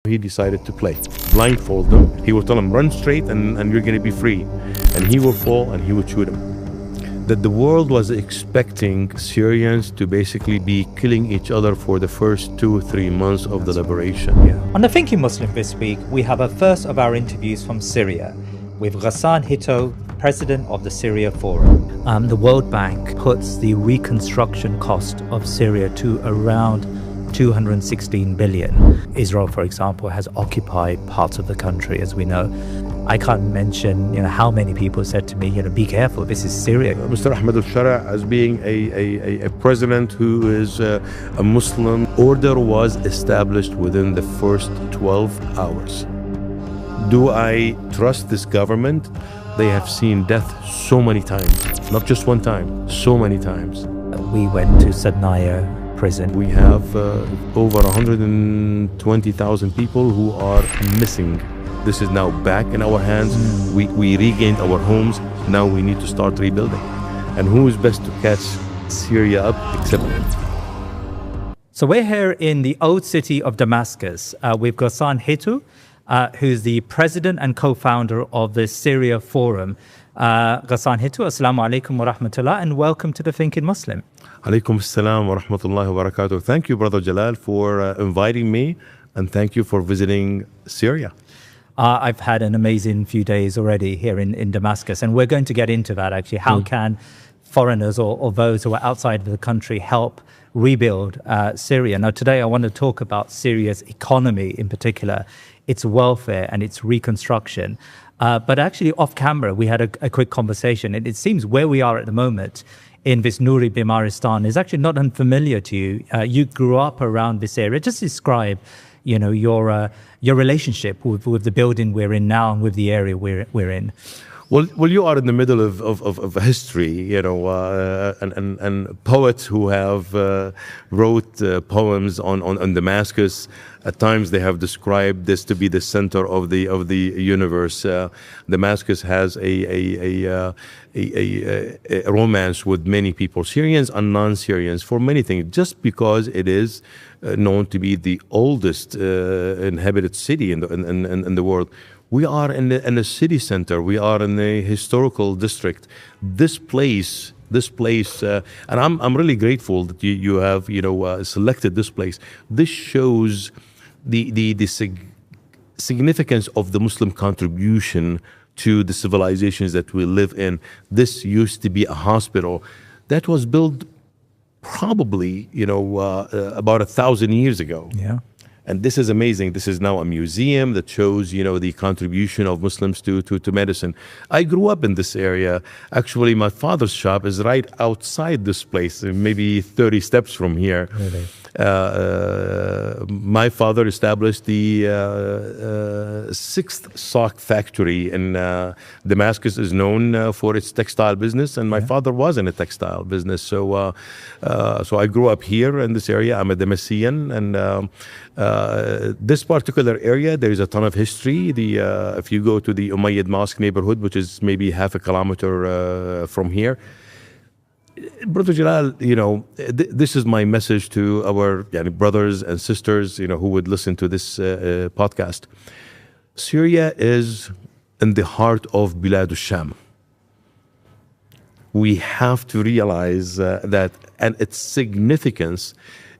He decided to play. Blindfold them. He will tell him, run straight and you're going to be free. And he will fall and he will shoot him. That the world was expecting Syrians to basically be killing each other for the first 2-3 months of the liberation. Yeah. On The Thinking Muslim this week, we have a first of our interviews from Syria with Ghassan Hito, president of the Syria Forum. The World Bank puts the reconstruction cost of Syria to around 216 billion. Israel, for example, has occupied parts of the country, as we know. I can't mention, how many people said to me, be careful, this is Syria. Mr. Ahmed al-Shara, as being a president who is a Muslim, order was established within the first 12 hours. Do I trust this government? They have seen death so many times, not just one time, so many times. We went to Sadnaya prison. We have over 120,000 people who are missing. This is now back in our hands. We regained our homes. Now we need to start rebuilding. And who is best to catch Syria up except So we're here in the old city of Damascus with Ghassan Hito, who's the president and co-founder of the Syria Forum. Ghassan Hito, assalamu alaikum wa rahmatullah, and welcome to The Thinking Muslim. Alaikum assalam wa rahmatullahi wa barakatuh. Thank you, Brother Jalal, for inviting me, and thank you for visiting Syria. I've had an amazing few days already here in Damascus, and we're going to get into that actually. How can foreigners or those who are outside of the country help rebuild Syria? Now, today I want to talk about Syria's economy in particular, its welfare and its reconstruction. But actually off camera, we had a quick conversation, and it seems where we are at the moment in this Nuri Bimaristan is actually not unfamiliar to you. You grew up around this area. Just describe your relationship with the building we're in now and with the area we're in. Well, you are in the middle of history, and poets who have wrote poems on Damascus. At times, they have described this to be the center of the universe. Damascus has a romance with many people, Syrians and non-Syrians, for many things, just because it is known to be the oldest inhabited city in the world. We are in the city center. We are in the historical district. This place, and I'm really grateful that you have selected this place. This shows the significance of the Muslim contribution to the civilizations that we live in. This used to be a hospital that was built probably about 1,000 years ago. Yeah. And this is amazing. This is now a museum that shows, the contribution of Muslims to medicine. I grew up in this area. Actually, my father's shop is right outside this place, maybe 30 steps from here. Really? My father established the 6th sock factory in Damascus, is known for its textile business, and my father was in a textile business. So I grew up here in this area. I'm a Damascene, and this particular area, there is a ton of history. If you go to the Umayyad Mosque neighborhood, which is maybe half a kilometer from here, Brother Jalal, this is my message to our brothers and sisters, who would listen to this podcast. Syria is in the heart of Bilad al-Sham. We have to realize that, and its significance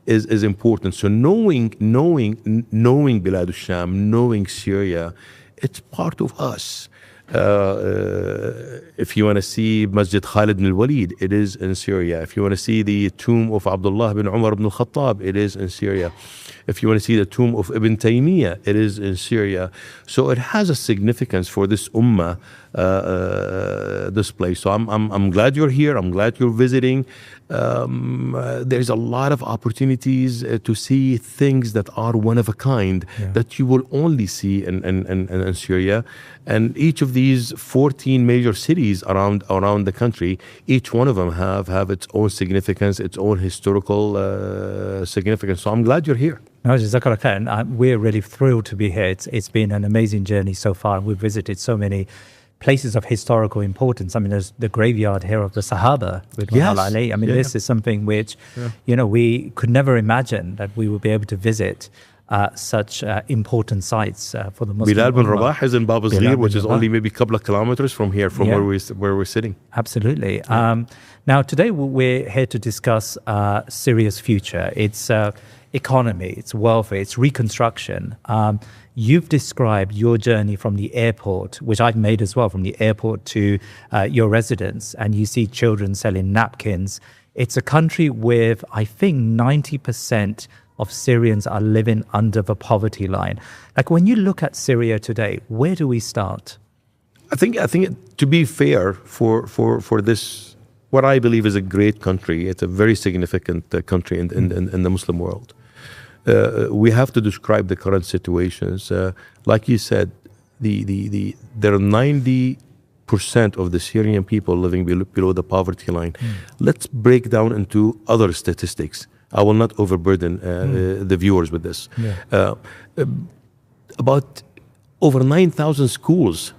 is important. So knowing Bilad al-Sham, knowing Syria, it's part of us. If you want to see Masjid Khalid bin al-Walid, it is in Syria. If you want to see the tomb of Abdullah bin Umar bin al-Khattab, it is in Syria. If you want to see the tomb of Ibn Taymiyyah, it is in Syria. So it has a significance for this ummah, this place. So I'm glad you're here. I'm glad you're visiting. There's a lot of opportunities to see things that are one of a kind that you will only see in Syria. And each of these 14 major cities around the country, each one of them have its own significance, its own historical significance. So I'm glad you're here. No, Jazakallah khair. And we're really thrilled to be here. It's been an amazing journey so far. We've visited so many places of historical importance. I mean, there's the graveyard here of the Sahaba. This is something which, we could never imagine that we would be able to visit such important sites for the Muslim Bilal bin Ummah. Rabah is in Bab al-Zghir, which is only maybe a couple of kilometers from here, from where we're sitting. Absolutely. Now, today we're here to discuss Syria's future, its economy, its welfare, its reconstruction. You've described your journey from the airport, which I've made as well, from the airport to your residence, and you see children selling napkins. It's a country with, I think, 90% of Syrians are living under the poverty line. Like, when you look at Syria today, where do we start? I think to be fair for this, what I believe is a great country, it's a very significant country in the Muslim world. We have to describe the current situations. Like you said, there are 90% of the Syrian people living below the poverty line. Let's break down into other statistics. I will not overburden the viewers with this. About over 9,000 schools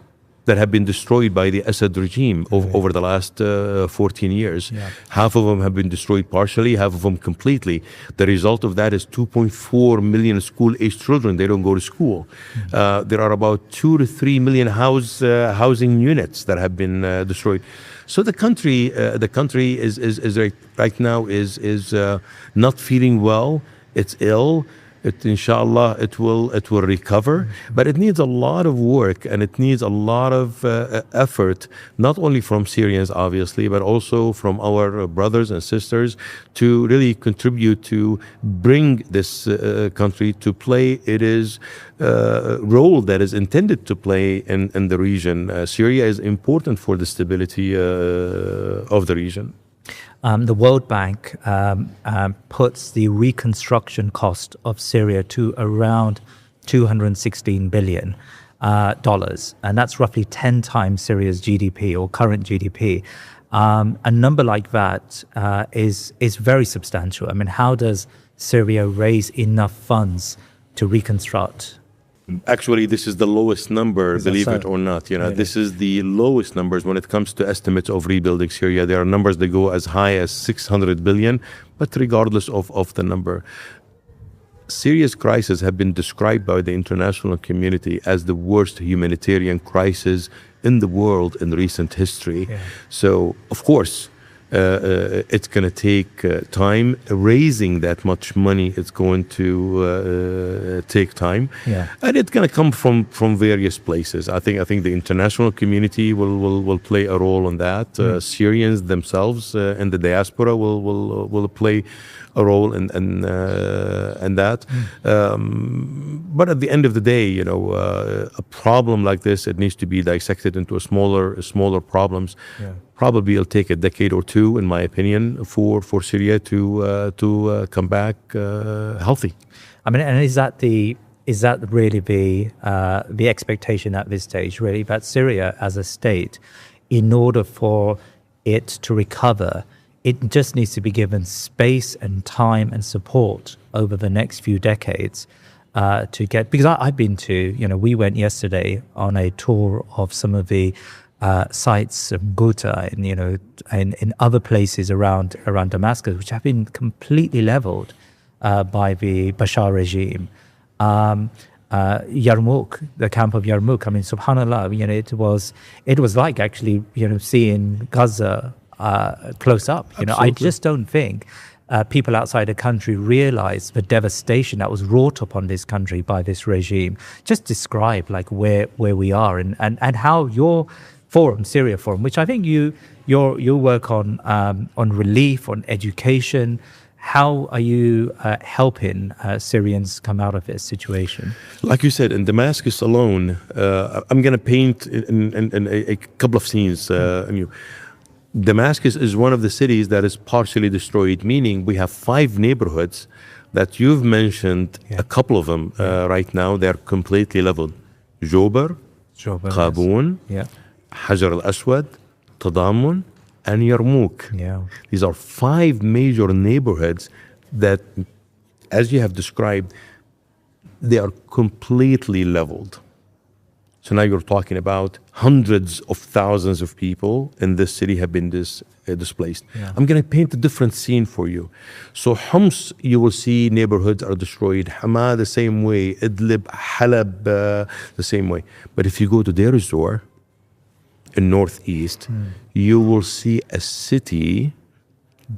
that have been destroyed by the Assad regime over the last 14 years. Half of them have been destroyed partially, half of them completely. The result of that is 2.4 million school-aged children. They don't go to school. There are about 2 to 3 million housing units that have been destroyed. So the country is right now is not feeling well. It's ill. Inshallah, it will recover, but it needs a lot of work and it needs a lot of effort, not only from Syrians, obviously, but also from our brothers and sisters to really contribute to bring this country to play its role that is intended to play in the region. Syria is important for the stability of the region. The World Bank puts the reconstruction cost of Syria to around $216 billion, and that's roughly 10 times Syria's GDP or current GDP. A number like that is very substantial. I mean, how does Syria raise enough funds to reconstruct? Actually, this is the lowest number, believe it or not. You know, this is the lowest numbers when it comes to estimates of rebuilding Syria. There are numbers that go as high as 600 billion, but regardless of the number, Syria's crisis have been described by the international community as the worst humanitarian crisis in the world in recent history. So, of course, it's going to take time. Raising that much money, it's going to take time, and it's going to come from various places. I think the international community will play a role in that. Syrians themselves and the diaspora will play a role in that. But at the end of the day, you know, a problem like this, it needs to be dissected into smaller problems. Probably it'll take a decade or two, in my opinion, for Syria to come back healthy. I mean, and is that really the expectation at this stage? Really, that Syria as a state, in order for it to recover, it just needs to be given space and time and support over the next few decades to get. Because I've been to, you know, we went yesterday on a tour of some of the sites of Ghouta and, you know, in other places around Damascus, which have been completely leveled by the Bashar regime. Yarmouk, the camp of Yarmouk, I mean, subhanallah, you know, it was like actually, you know, seeing Gaza close up. You know, I just don't think people outside the country realize the devastation that was wrought upon this country by this regime. Just describe like where we are and how your forum, Syria Forum, which I think you work on relief, on education. How are you helping Syrians come out of this situation? Like you said, in Damascus alone, I'm going to paint in a couple of scenes. Damascus is one of the cities that is partially destroyed, meaning we have 5 neighborhoods that you've mentioned, a couple of them right now, they're completely leveled. Jobar, Qaboon, Hajar al-Aswad, Tadamun, and Yarmouk. These are 5 major neighborhoods that, as you have described, they are completely leveled. So now you're talking about hundreds of thousands of people in this city have been displaced. Yeah. I'm going to paint a different scene for you. So Homs, you will see neighborhoods are destroyed. Hama, the same way. Idlib, Halab, the same way. But if you go to Deir ez-Zor in northeast, you will see a city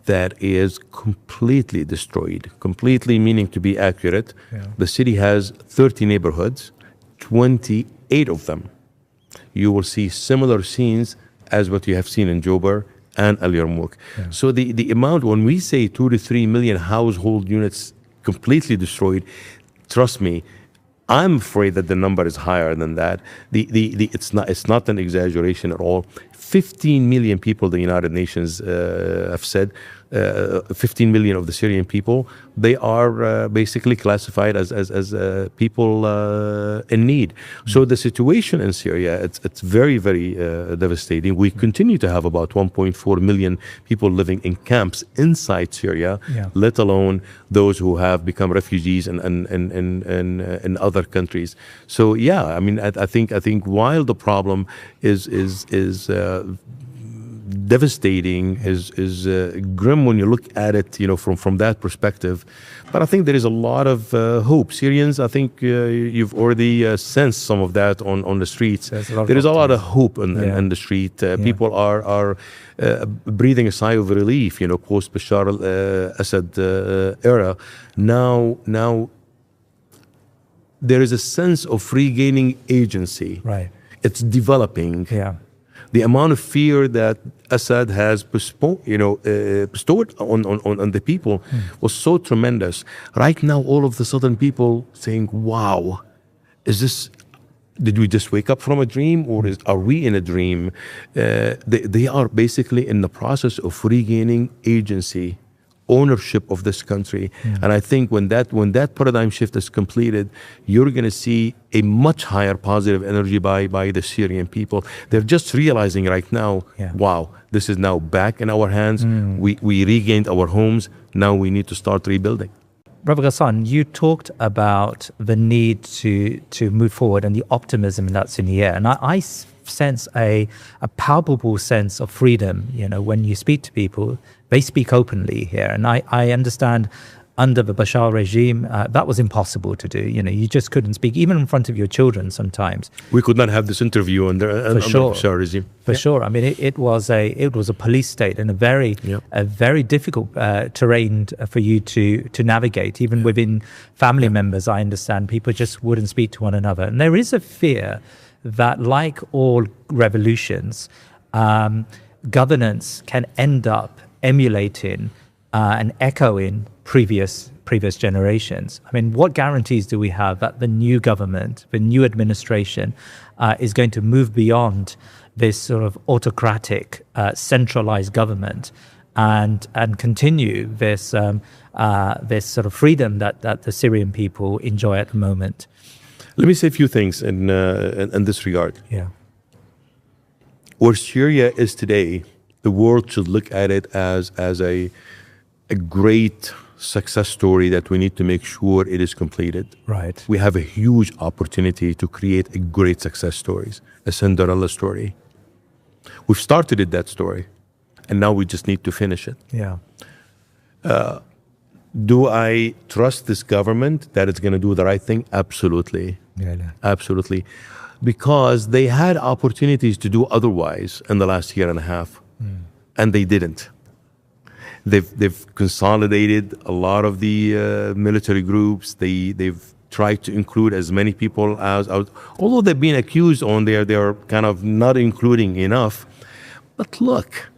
that is completely destroyed. Completely meaning, to be accurate, the city has 30 neighborhoods, 28 of them. You will see similar scenes as what you have seen in Jobar and Al Yarmouk. So the amount, when we say 2 to 3 million household units completely destroyed, trust me, I'm afraid that the number is higher than that. It's not an exaggeration at all. 15 million people, the United Nations have said, 15 million of the Syrian people, they are basically classified as people in need. So the situation in Syria, it's very, very devastating. We continue to have about 1.4 million people living in camps inside Syria, let alone those who have become refugees in other countries. So yeah, I mean, I think while the problem is devastating, is grim when you look at it, from that perspective. But I think there is a lot of hope. Syrians, I think you've already sensed some of that on the streets. There is a lot of hope in the street. People are breathing a sigh of relief, post Bashar al-Assad era. Now there is a sense of regaining agency. Right. It's developing. Yeah. The amount of fear that Assad has bestowed on the people was so tremendous. Right now, all of the sudden, people saying, "Wow, did we just wake up from a dream, or are we in a dream?" They are basically in the process of regaining agency, ownership of this country. And I think when that paradigm shift is completed, you're going to see a much higher positive energy by the Syrian people. They're just realizing right now, wow, this is now back in our hands. We regained our homes. Now we need to start rebuilding. Brother Ghassan, you talked about the need to move forward and the optimism that's in the air. And I sense a palpable sense of freedom. When you speak to people, they speak openly here. And I understand under the Bashar regime, that was impossible to do. You just couldn't speak, even in front of your children sometimes. We could not have this interview under the Bashar regime. For sure. I mean, it was a police state and a very difficult terrain for you to navigate. Even within family members, I understand people just wouldn't speak to one another. And there is a fear that, like all revolutions, governance can end up emulating and echoing previous generations. I mean, what guarantees do we have that the new government, the new administration, is going to move beyond this sort of autocratic, centralized government and continue this sort of freedom that the Syrian people enjoy at the moment? Let me say a few things in this regard. Yeah. Where Syria is today, the world should look at it as a great success story that we need to make sure it is completed. Right. We have a huge opportunity to create a great success stories, a Cinderella story. We've started that story, and now we just need to finish it. Yeah. Do I trust this government that it's going to do the right thing? Absolutely. Yeah. Absolutely. Because they had opportunities to do otherwise in the last year and a half, and they didn't. They've consolidated a lot of the military groups. They've tried to include as many people as although they've been accused on there, they're kind of not including enough. But look,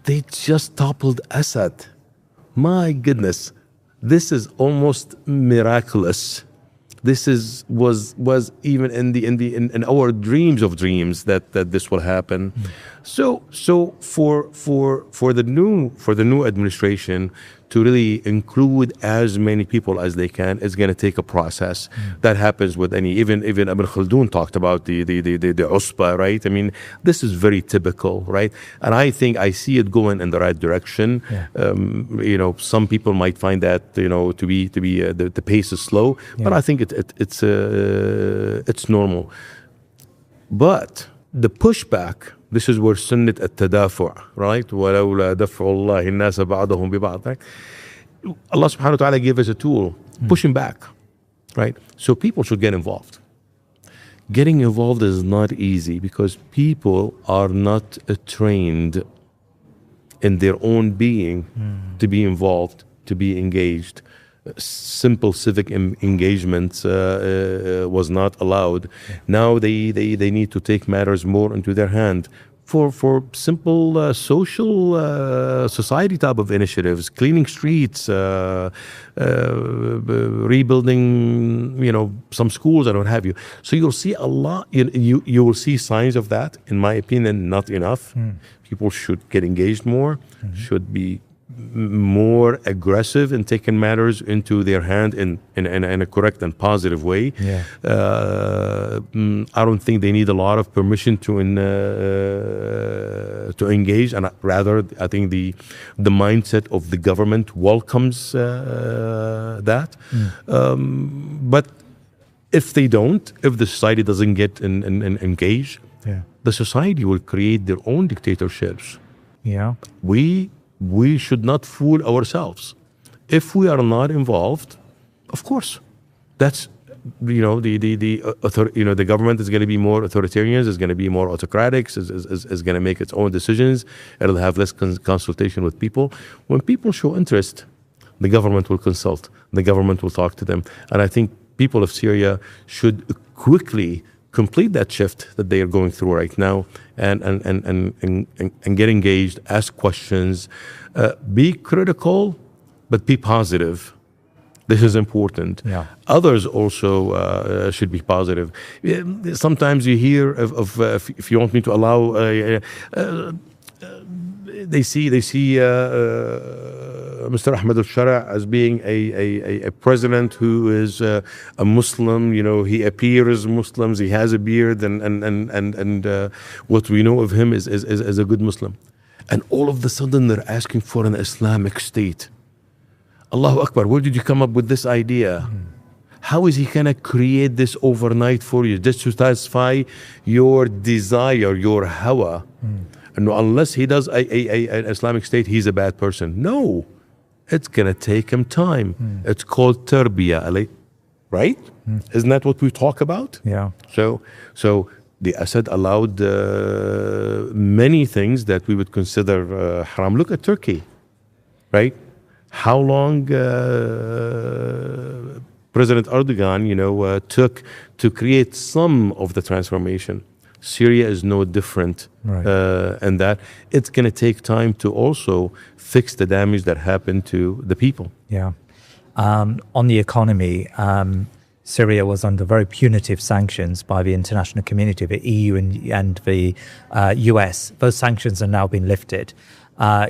they just toppled Assad. My goodness, this is almost miraculous. This was even in our dreams of dreams that this will happen. So for the new administration to really include as many people as they can. It's going to take a process. That happens with any, even Ibn Khaldun talked about the usba, right? I mean, this is very typical, right? And I think I see it going in the right direction. Some people might find that, to be the pace is slow, but I think it's normal. But the pushback, this is where sunnat at-tadafu', right? وَلَوْلَا دَفْعُ اللَّهِ النَّاسَ بَعْضَهُمْ بِبَعْضٍ, right? Allah subhanahu wa ta'ala gave us a tool, pushing back, right? So people should get involved. Getting involved is not easy because people are not trained in their own being to be involved, to be engaged. Simple civic engagement was not allowed. Now they need to take matters more into their hand for simple social society type of initiatives, cleaning streets, rebuilding some schools and what have you. So you'll see a lot. You will see signs of that. In my opinion, not enough. People should get engaged more. Should be more aggressive in taking matters into their hand in a correct and positive way. I don't think they need a lot of permission to engage, and rather I think the mindset of the government welcomes that. But if they don't, if the society doesn't get engaged, the society will create their own dictatorships. We should not fool ourselves. If we are not involved, of course, that's the government is going to be more authoritarian, is going to be more autocratic, is going to make its own decisions. It'll have less consultation with people. When people show interest, the government will consult. The government will talk to them. And I think people of Syria should quickly complete that shift that they are going through right now, and get engaged, ask questions, be critical, but be positive. This is important. Others also should be positive. Sometimes you hear of if you want me to allow, they see Mr. Ahmed al-Shara as being a president who is a Muslim. He appears Muslims. He has a beard, and what we know of him is a good Muslim. And all of a sudden, they're asking for an Islamic state. Allahu Akbar! Where did you come up with this idea? How is he going to create this overnight for you, just to satisfy your desire, your hawa? And unless he does an Islamic state, he's a bad person. No. It's going to take him time. It's called tarbiyah, right? Isn't that what we talk about? So the Assad allowed many things that we would consider haram. Look at Turkey, right? How long President Erdogan, took to create some of the transformation. Syria is no different in that. It's going to take time to also fix the damage that happened to the people. On the economy, Syria was under very punitive sanctions by the international community, the EU and the US. Those sanctions have now been lifted.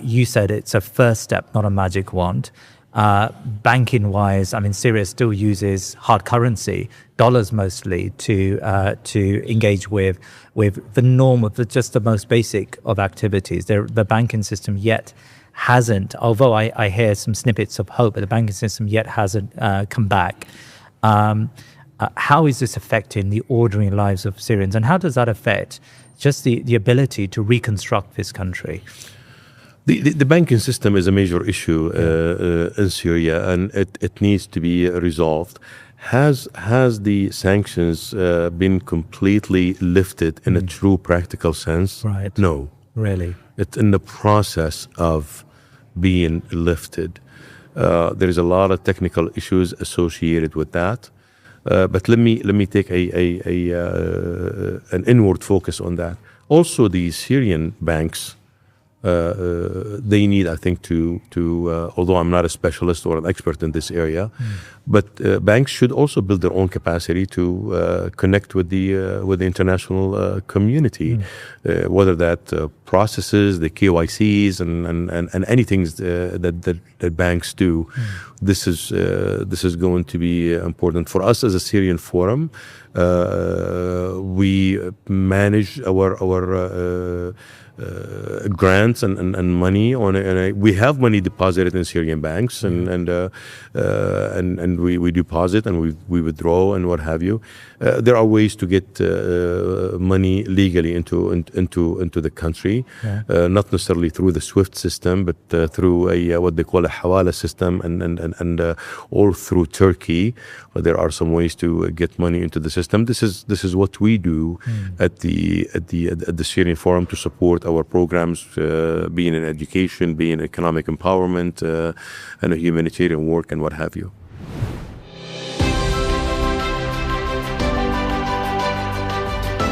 You said it's a first step, not a magic wand. Banking-wise, Syria still uses hard currency, dollars mostly, to engage with the norm of just the most basic of activities. The banking system yet hasn't, although I hear some snippets of hope, but the banking system yet hasn't come back. How is this affecting the ordinary lives of Syrians, and how does that affect just the ability to reconstruct this country? The banking system is a major issue in Syria, and it needs to be resolved. Has the sanctions been completely lifted in a true practical sense? Right. No. Really? It's in the process of being lifted. There is a lot of technical issues associated with that. But let me take an inward focus on that. Also, the Syrian banks, they need, I think, to although I'm not a specialist or an expert in this area, but banks should also build their own capacity to connect with the international community, whether that processes the KYCs and anything that banks do. This is going to be important for us as a Syrian Forum. We manage our grants and money we have money deposited in Syrian banks and we deposit and we withdraw and what have you. There are ways to get money legally into the country, not necessarily through the SWIFT system, but through what they call a hawala system and or through Turkey. There are some ways to get money into the system. This is what we do at the Syrian Forum to support our programs, being in education, being in economic empowerment, and humanitarian work, and what have you.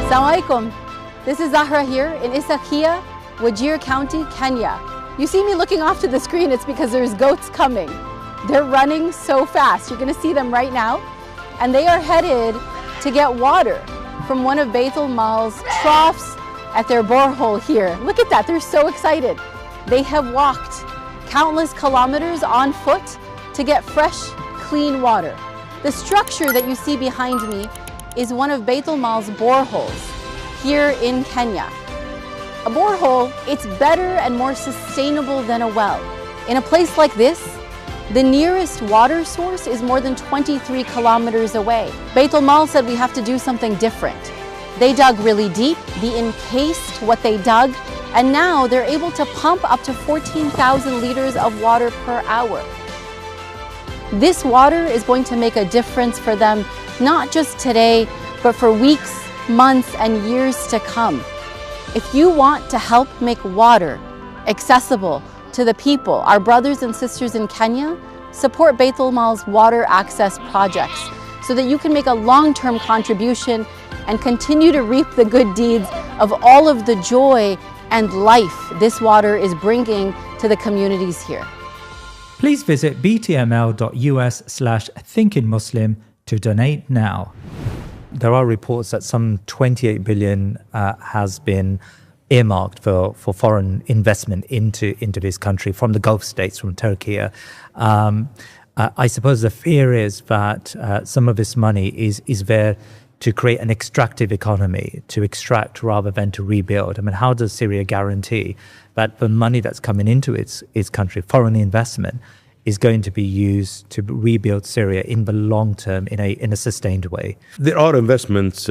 Assalamu alaikum. This is Zahra here in Isakia, Wajir County, Kenya. You see me looking off to the screen, it's because there's goats coming. They're running so fast. You're going to see them right now. And they are headed to get water from one of Baitul Mal's troughs at their borehole here. Look at that, they're so excited. They have walked countless kilometers on foot to get fresh, clean water. The structure that you see behind me is one of Baitul Mal's boreholes here in Kenya. A borehole, it's better and more sustainable than a well. In a place like this, the nearest water source is more than 23 kilometers away. Baitul Mal said we have to do something different. They dug really deep, they encased what they dug, and now they're able to pump up to 14,000 liters of water per hour. This water is going to make a difference for them, not just today, but for weeks, months, and years to come. If you want to help make water accessible to the people, our brothers and sisters in Kenya, support Baitul Mal's water access projects so that you can make a long-term contribution and continue to reap the good deeds of all of the joy and life this water is bringing to the communities here. Please visit btml.us/thinkingmuslim to donate now. There are reports that some 28 billion has been earmarked for foreign investment into this country from the Gulf states, from Turkey. I suppose the fear is that some of this money is there to create an extractive economy, to extract rather than to rebuild. I mean, how does Syria guarantee that the money that's coming into its country, foreign investment, is going to be used to rebuild Syria in the long term in a sustained way? There are investments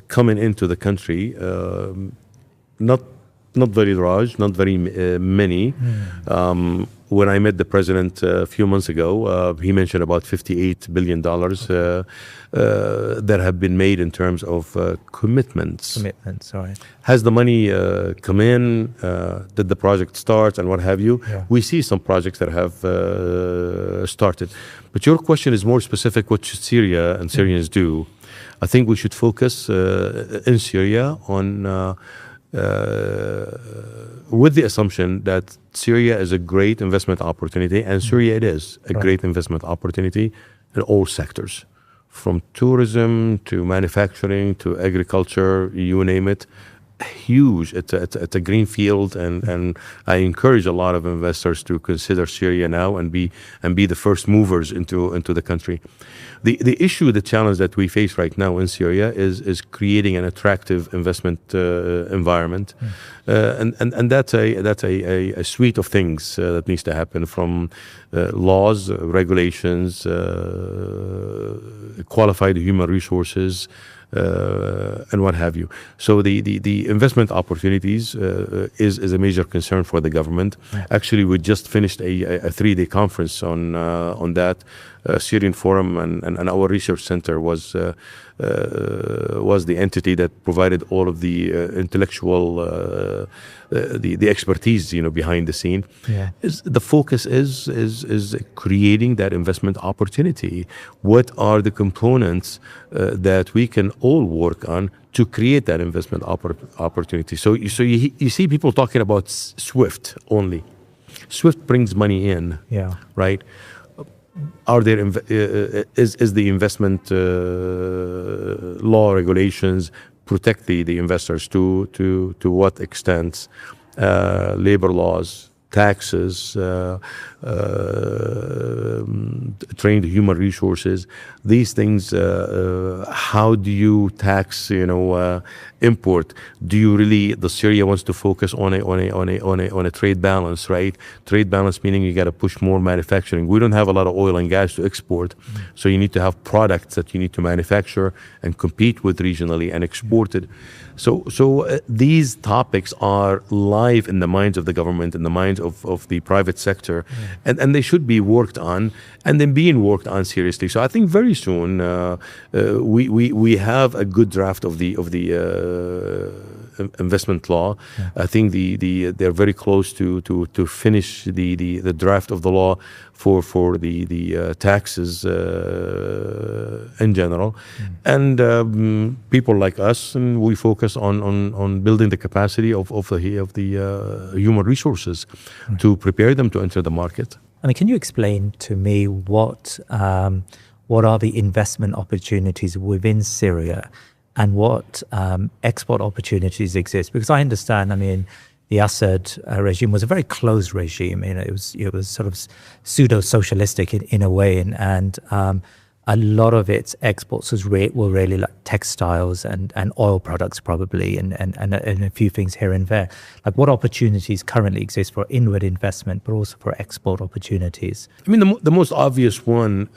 coming into the country, not very large, not very many. When I met the president a few months ago, he mentioned about $58 billion that have been made in terms of commitments. Sorry. Has the money come in? Did the project start and what have you? Yeah. We see some projects that have started. But your question is more specific, what should Syria and Syrians do? I think we should focus in Syria on with the assumption that Syria is a great investment opportunity, and Syria it is a great investment opportunity in all sectors, from tourism to manufacturing to agriculture, you name it. Huge. It's a green field, and I encourage a lot of investors to consider Syria now and be the first movers into the country. The issue, the challenge that we face right now in Syria is creating an attractive investment environment, and that's a suite of things that needs to happen, from laws, regulations, qualified human resources, and what have you. So the investment opportunities is a major concern for the government. Actually, we just finished a 3-day conference on that. Syrian Forum and our research center was the entity that provided all of the intellectual the expertise, behind the scene. Yeah. The focus is creating that investment opportunity. What are the components that we can all work on to create that investment opportunity? So you see people talking about SWIFT only. SWIFT brings money in, right? Are there is the investment law regulations protect the investors to what extent? Labor laws, taxes, trained human resources, these things. How do you tax, import? Do you really? The Syria wants to focus on a trade balance, right? Trade balance meaning you got to push more manufacturing. We don't have a lot of oil and gas to export, so you need to have products that you need to manufacture and compete with regionally and export it. So these topics are live in the minds of the government, in the minds of the private sector, and they should be worked on, and then being worked on seriously. So I think very soon we have a good draft of the investment law. I think they're very close to finish the draft of the law for the taxes in general, and people like us, and we focus on building the capacity of the human resources to prepare them to enter the market. I mean, can you explain to me what are the investment opportunities within Syria, and what export opportunities exist? Because I understand, I mean, the Assad regime was a very closed regime. It was sort of pseudo-socialistic in a way, and a lot of its exports were really like textiles and oil products probably, and a few things here and there. Like, what opportunities currently exist for inward investment, but also for export opportunities? I mean, the most obvious one,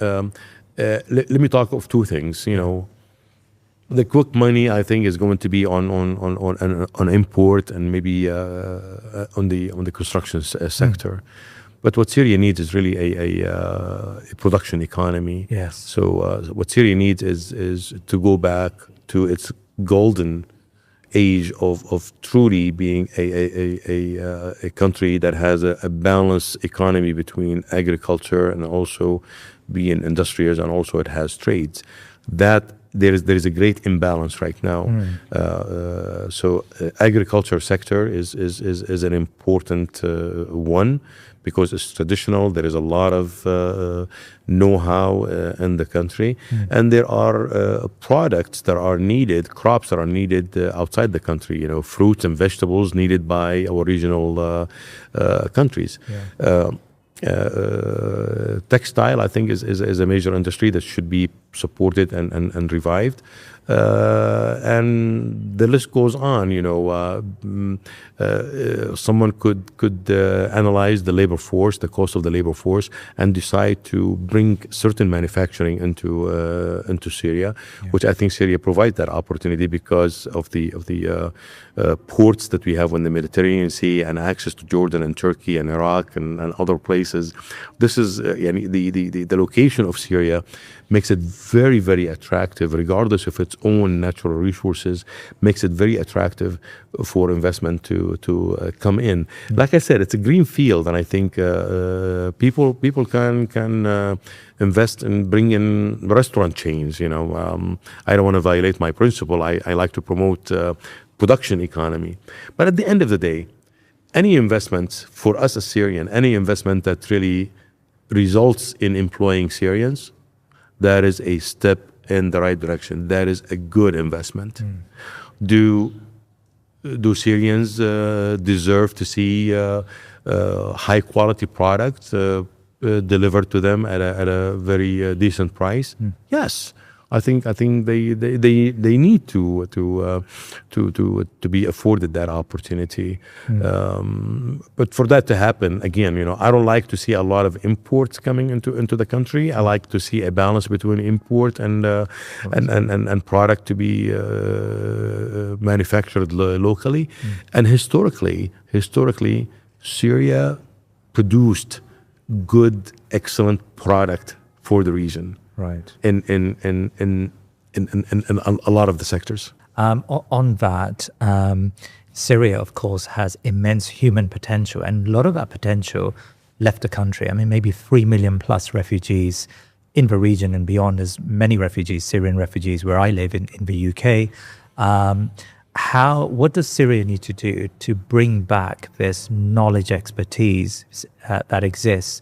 let me talk of two things, The quick money, I think, is going to be on import and maybe on the construction sector. But what Syria needs is really a production economy. Yes. So what Syria needs is to go back to its golden age of truly being a country that has a balanced economy between agriculture and also being industrious, and also it has trades. That there is a great imbalance right now. So agriculture sector is an important one, because it's traditional. There is a lot of know-how in the country, and there are products that are needed, crops that are needed outside the country. Fruits and vegetables needed by our regional countries. Textile, I think, is a major industry that should be supported and revived. And the list goes on. Someone could analyze the labor force, the cost of the labor force, and decide to bring certain manufacturing into Syria, which I think Syria provides that opportunity because of the ports that we have on the Mediterranean Sea and access to Jordan and Turkey and Iraq and other places. This is the location of Syria makes it very, very attractive, regardless of its own natural resources, makes it very attractive for investment to come in. Like I said, it's a green field, and I think people can invest and bring in restaurant chains. I don't want to violate my principle. I like to promote production economy. But at the end of the day, any investment for us as Syrian, any investment that really results in employing Syrians, that is a step in the right direction. That is a good investment. Do Syrians deserve to see high quality products delivered to them at a very decent price? Yes. I think they need to be afforded that opportunity. But for that to happen, again, I don't like to see a lot of imports coming into the country. I like to see a balance between import and product to be manufactured locally. And historically, Syria produced good, excellent product for the region. Right. In a lot of the sectors. On that, Syria, of course, has immense human potential, and a lot of that potential left the country. I mean, maybe 3 million plus refugees in the region and beyond. There's many refugees, Syrian refugees, where I live in the UK. What does Syria need to do to bring back this knowledge, expertise that exists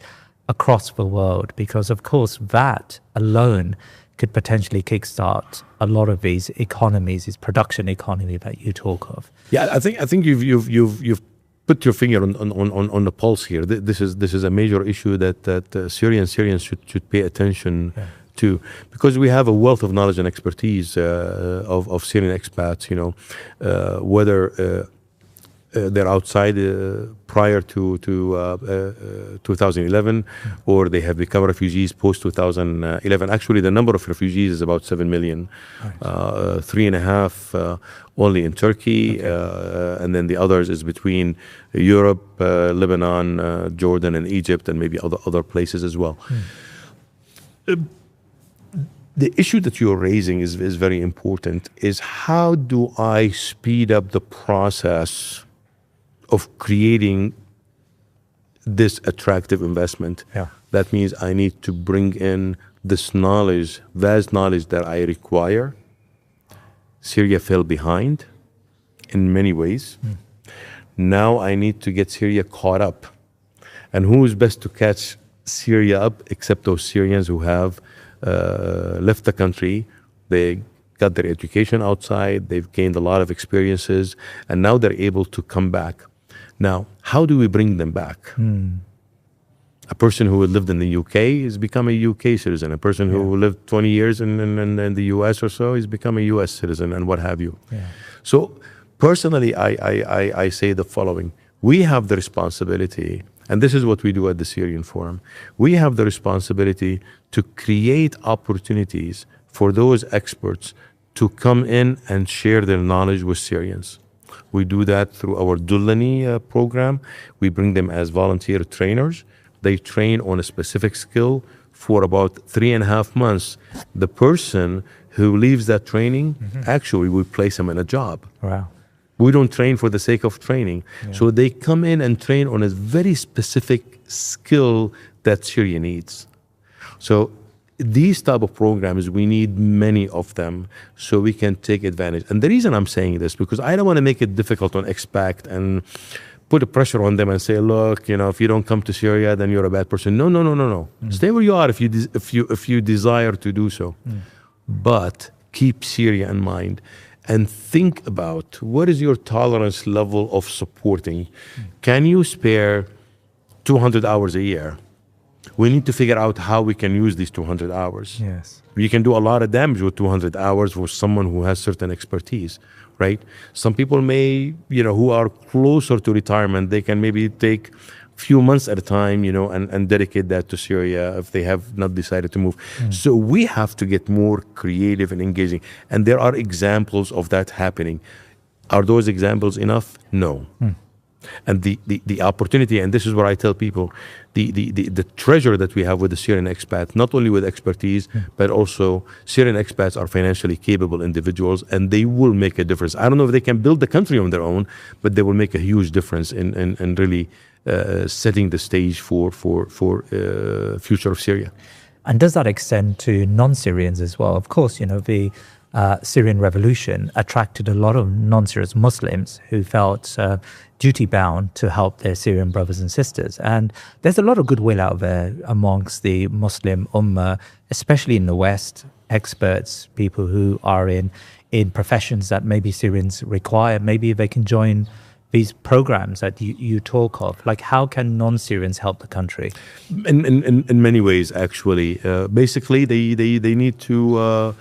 across the world? Because, of course, that alone could potentially kickstart a lot of these economies, this production economy that you talk of. Yeah, I think you've put your finger on the pulse here. This is a major issue that Syrians should pay attention to, because we have a wealth of knowledge and expertise of Syrian expats. Whether they're outside prior to 2011, or they have become refugees post 2011. Actually, the number of refugees is about 7 million, 3.5 only in Turkey, and then the others is between Europe, Lebanon, Jordan, and Egypt, and maybe other places as well. The issue that you're raising is very important. Is how do I speed up the process of creating this attractive investment? That means I need to bring in this knowledge, vast knowledge that I require. Syria fell behind in many ways. Now I need to get Syria caught up. And who is best to catch Syria up except those Syrians who have left the country? They got their education outside, they've gained a lot of experiences, and now they're able to come back. Now, how do we bring them back? A person who lived in the UK has become a UK citizen. A person who lived 20 years in the US or so has become a US citizen, and what have you. So personally, I say the following. We have the responsibility, and this is what we do at the Syrian Forum. We have the responsibility to create opportunities for those experts to come in and share their knowledge with Syrians. We do that through our Dullani program. We bring them as volunteer trainers. They train on a specific skill for about 3.5 months. The person who leaves that training, actually, we place them in a job. Wow. We don't train for the sake of training. So they come in and train on a very specific skill that Syria needs. So these type of programs, we need many of them so we can take advantage. And the reason I'm saying this, because I don't want to make it difficult on expat and put a pressure on them and say, look, if you don't come to Syria, then you're a bad person. No. Stay where you are if you desire to do so. But keep Syria in mind and think about what is your tolerance level of supporting. Can you spare 200 hours a year? We need to figure out how we can use these 200 hours. Yes. We can do a lot of damage with 200 hours for someone who has certain expertise, right? Some people may, who are closer to retirement, they can maybe take few months at a time, and dedicate that to Syria if they have not decided to move. So we have to get more creative and engaging. And there are examples of that happening. Are those examples enough? No. And the opportunity, and this is what I tell people, the treasure that we have with the Syrian expats, not only with expertise, but also Syrian expats are financially capable individuals, and they will make a difference. I don't know if they can build the country on their own, but they will make a huge difference in really setting the stage for future of Syria. And does that extend to non-Syrians as well? Of course, the Syrian revolution attracted a lot of non-Syrian Muslims who felt duty-bound to help their Syrian brothers and sisters. And there's a lot of goodwill out there amongst the Muslim Ummah, especially in the West, experts, people who are in professions that maybe Syrians require. Maybe they can join these programs that you talk of. Like, how can non-Syrians help the country? In many ways, actually. Basically, they need to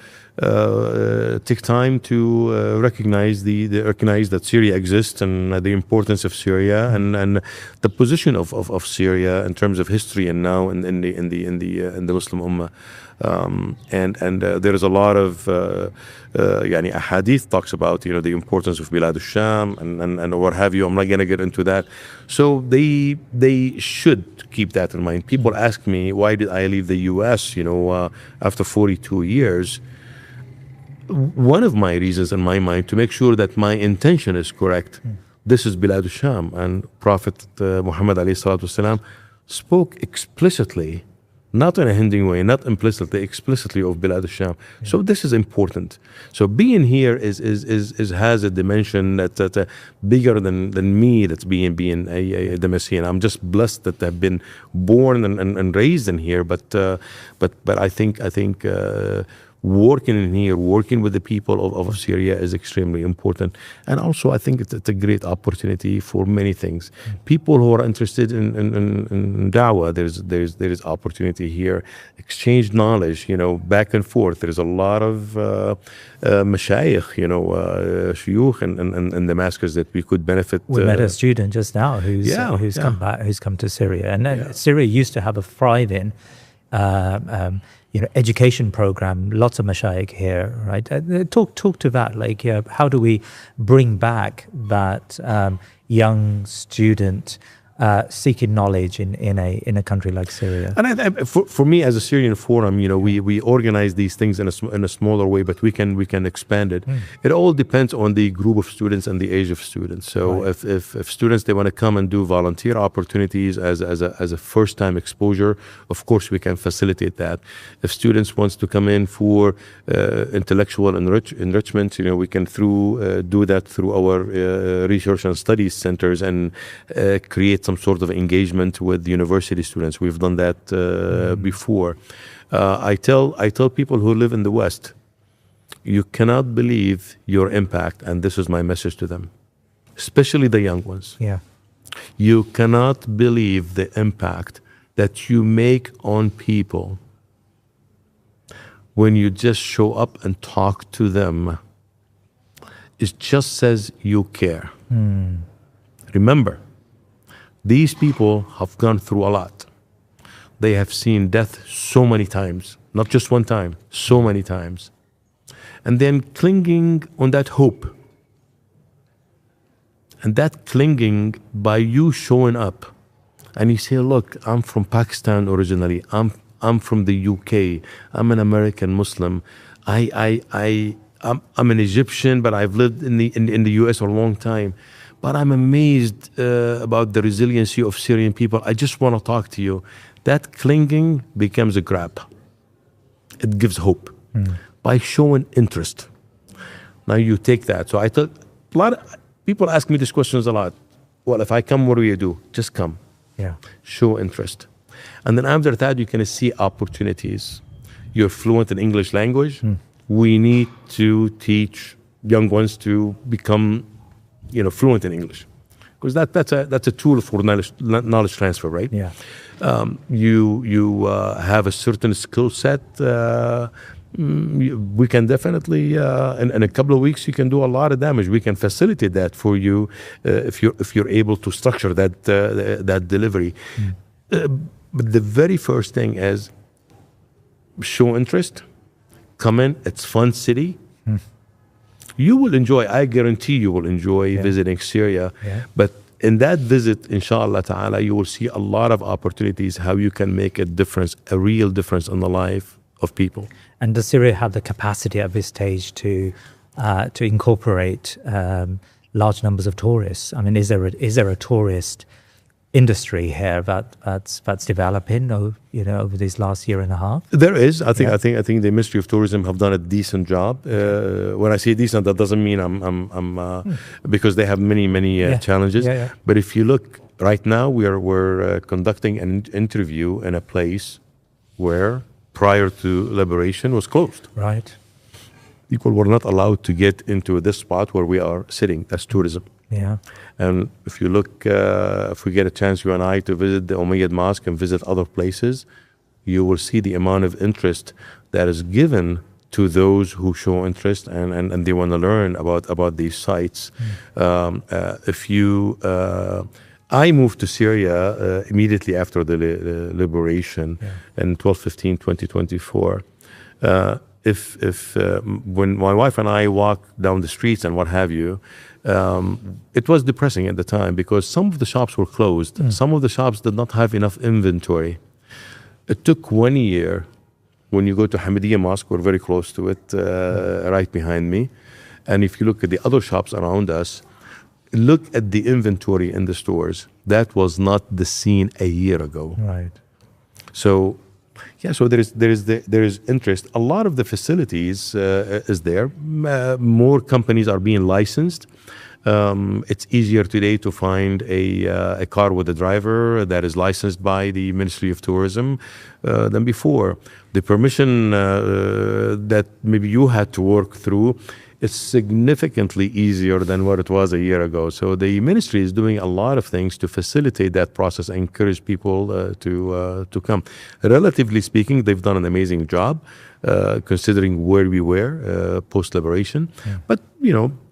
take time to recognize that Syria exists and the importance of Syria and the position of Syria in terms of history and now in the Muslim Ummah. And there is a lot of ahadith talks about the importance of Bilad al-Sham and what have you. I'm not going to get into that. So they should keep that in mind. People ask me, why did I leave the U.S. After 42 years? One of my reasons in my mind to make sure that my intention is correct. This is Bilad al-Sham, and Prophet Muhammad ﷺ spoke explicitly, not in a hindering way, not implicitly, explicitly of Bilad al-Sham. So this is important. So being here is has a dimension that bigger than me. That's being a Damascene. I'm just blessed that I've been born and raised in here. But I think working in here, working with the people of Syria is extremely important. And also, I think it's a great opportunity for many things. People who are interested in da'wah, there is opportunity here. Exchange knowledge, back and forth. There's a lot of mashayikh, shuyukh in Damascus that we could benefit. We met a student just now who's come back, who's come to Syria, and Syria used to have a thriving education program, lots of mashayikh here, right? Talk to that, like how do we bring back that young student seeking knowledge in a country like Syria? And for me, as a Syrian forum, we organize these things in a smaller way, but we can expand it. It all depends on the group of students and the age of students. So if students, they want to come and do volunteer opportunities as a first time exposure, of course we can facilitate that. If students wants to come in for intellectual enrichment, we can do that through our research and studies centers and create some sort of engagement with university students. We've done that before. I tell people who live in the West, you cannot believe your impact, and this is my message to them, especially the young ones. Yeah, you cannot believe the impact that you make on people when you just show up and talk to them. It just says you care. Remember, these people have gone through a lot. They have seen death so many times, not just one time, so many times. And then clinging on that hope. And that clinging by you showing up. And you say, look, I'm from Pakistan originally. I'm from the UK. I'm an American Muslim. I'm an Egyptian, but I've lived in the US for a long time. But I'm amazed about the resiliency of Syrian people. I just want to talk to you. That clinging becomes a grab. It gives hope by showing interest. Now you take that. So I thought a lot of people ask me these questions a lot. Well, if I come, what do you do? Just come. Yeah. Show interest. And then after that, you can see opportunities. You're fluent in English language. We need to teach young ones to become fluent in English, because that's a tool for knowledge transfer, right? Yeah. You have a certain skill set. We can definitely in a couple of weeks you can do a lot of damage. We can facilitate that for you if you're able to structure that delivery. But the very first thing is show interest. Come in. It's fun city. You will enjoy, I guarantee you will enjoy visiting Syria. Yeah. But in that visit, inshallah ta'ala, you will see a lot of opportunities how you can make a difference, a real difference in the life of people. And does Syria have the capacity at this stage to incorporate large numbers of tourists? I mean, is there a tourist industry here that's developing, over these last year and a half? There is. I think the Ministry of Tourism have done a decent job. When I say decent, that doesn't mean I'm because they have many challenges. Yeah. But if you look right now, we're conducting an interview in a place where prior to liberation was closed. Right. People were not allowed to get into this spot where we are sitting. That's tourism. Yeah. And if you look, if we get a chance, you and I, to visit the Umayyad Mosque and visit other places, you will see the amount of interest that is given to those who show interest and they want to learn about these sites. I moved to Syria immediately after the liberation in 12/15/2024. When my wife and I walked down the streets and what have you, it was depressing at the time because some of the shops were closed. Some of the shops did not have enough inventory. It took 1 year. When you go to Hamidiyya Mosque, we're very close to it, right behind me. And if you look at the other shops around us, look at the inventory in the stores. That was not the scene a year ago. Right. So there is interest. A lot of the facilities is there. More companies are being licensed. It's easier today to find a car with a driver that is licensed by the Ministry of Tourism. than before. The permission that maybe you had to work through, it's significantly easier than what it was a year ago. So the ministry is doing a lot of things to facilitate that process and encourage people to come. Relatively speaking, they've done an amazing job considering where we were post-liberation. Yeah. But,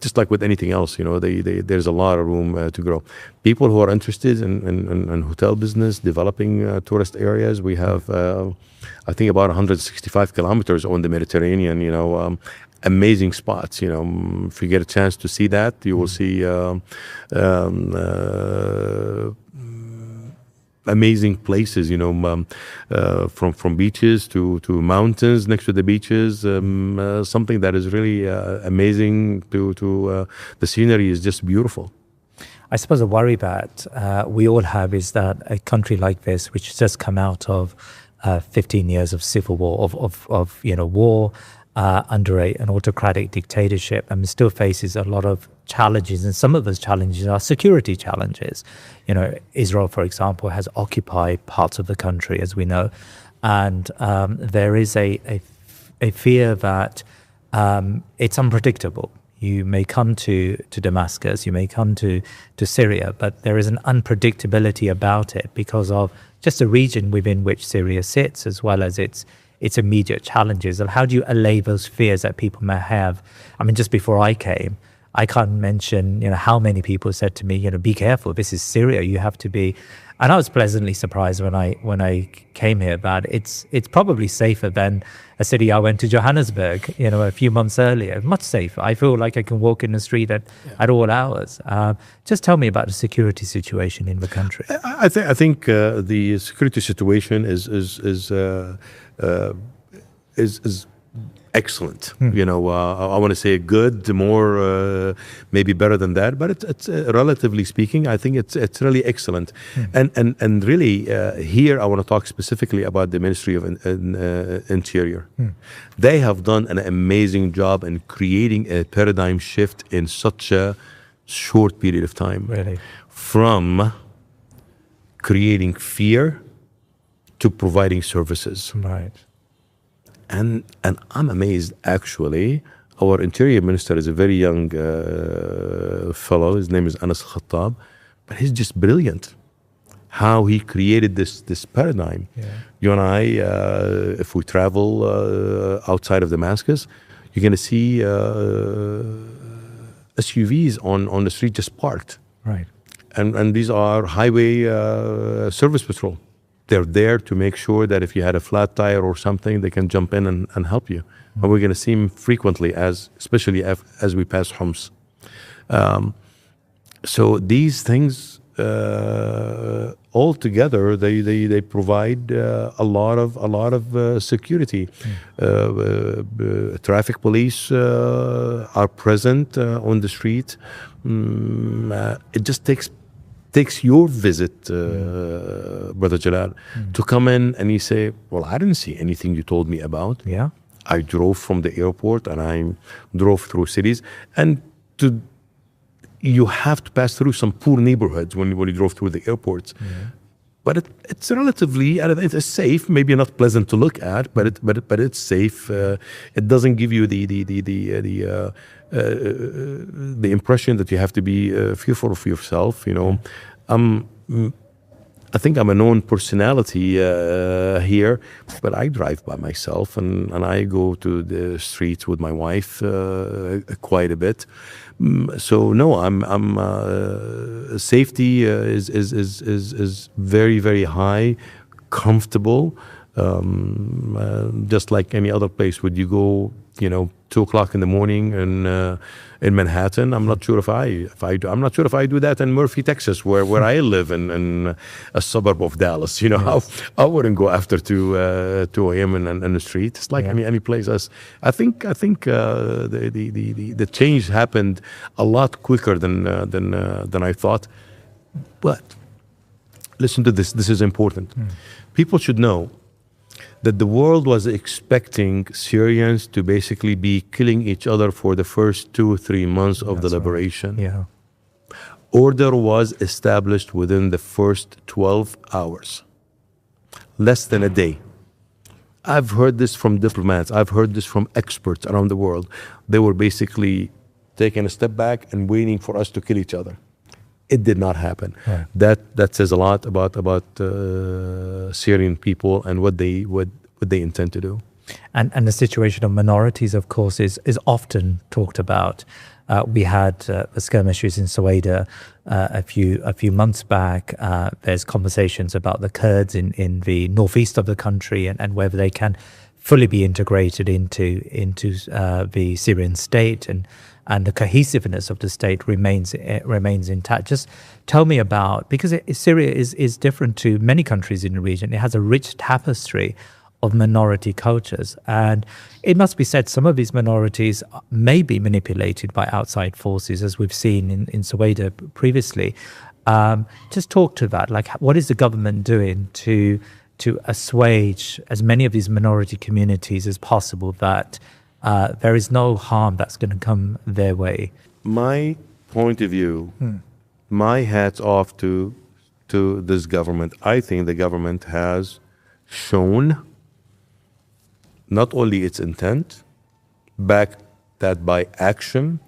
just like with anything else, there's a lot of room to grow. People who are interested in hotel business, developing tourist areas, we have, I think, about 165 kilometers on the Mediterranean, amazing spots. If you get a chance to see that, you will see amazing places, from beaches to mountains next to the beaches. Something that is really amazing. The scenery is just beautiful. I suppose a worry that we all have is that a country like this, which has just come out of 15 years of civil war, of war, under an autocratic dictatorship, and still faces a lot of challenges, and some of those challenges are security challenges. Israel, for example, has occupied parts of the country, as we know, and there is a fear that it's unpredictable. You may come to Damascus, you may come to Syria, but there is an unpredictability about it because of just the region within which Syria sits, as well as its immediate challenges. And how do you allay those fears that people may have? I mean, just before I came, I can't mention, how many people said to me, be careful, this is Syria, you have to be. And I was pleasantly surprised when I came here that it's probably safer than a city I went to, Johannesburg, a few months earlier. Much safer. I feel like I can walk in the street at all hours. Just tell me about the security situation in the country. I think the security situation is excellent. I want to say good, more, maybe better than that, but it's relatively speaking, I think it's really excellent. And really, here I want to talk specifically about the Ministry of Interior. They have done an amazing job in creating a paradigm shift in such a short period of time. Really? From creating fear to providing services. Right. And I'm amazed, actually. Our interior minister is a very young fellow. His name is Anas Khattab, but he's just brilliant. How he created this paradigm. Yeah. You and I, if we travel outside of Damascus, you're going to see SUVs on the street just parked. Right. And these are highway service patrol. They're there to make sure that if you had a flat tire or something, they can jump in and help you. And we're going to see them frequently, especially as we pass Homs. So these things all together, they provide a lot of security. Traffic police are present on the street. It just takes your visit, Brother Jallal, to come in and you say, well, I didn't see anything you told me about. Yeah. I drove from the airport and I drove through cities. And you have to pass through some poor neighborhoods when you drove through the airports. Yeah. But it's relatively, it's safe, maybe not pleasant to look at, but it's safe. It doesn't give you the impression that you have to be fearful of yourself. I think I'm a known personality here, but I drive by myself and I go to the streets with my wife quite a bit. So no, I'm safety is very, very high, comfortable. Just like any other place. Would you go, 2:00 in the morning in Manhattan? I'm not sure if I do. I'm not sure if I do that in Murphy, Texas, where I live in a suburb of Dallas. Yes. I wouldn't go after 2 a.m. in the street. It's like any place else. I think the change happened a lot quicker than I thought. But listen to this. This is important. People should know that the world was expecting Syrians to basically be killing each other for the first 2 or 3 months of the liberation. Right. Yeah. Order was established within the first 12 hours. Less than a day. I've heard this from diplomats. I've heard this from experts around the world. They were basically taking a step back and waiting for us to kill each other. It did not happen. Right. That says a lot about Syrian people and what they intend to do. And the situation of minorities, of course, is often talked about. We had the skirmishes in Sueda a few months back. There's conversations about the Kurds in the northeast of the country and whether they can fully be integrated into the Syrian state, and the cohesiveness of the state remains intact. Just tell me about, because Syria is different to many countries in the region. It has a rich tapestry of minority cultures, and it must be said some of these minorities may be manipulated by outside forces, as we've seen in Sueda previously. Just talk to that. Like, what is the government doing to assuage as many of these minority communities as possible, that there is no harm that's going to come their way? My point of view, my hat's off to this government. I think the government has shown not only its intent, backed that by action,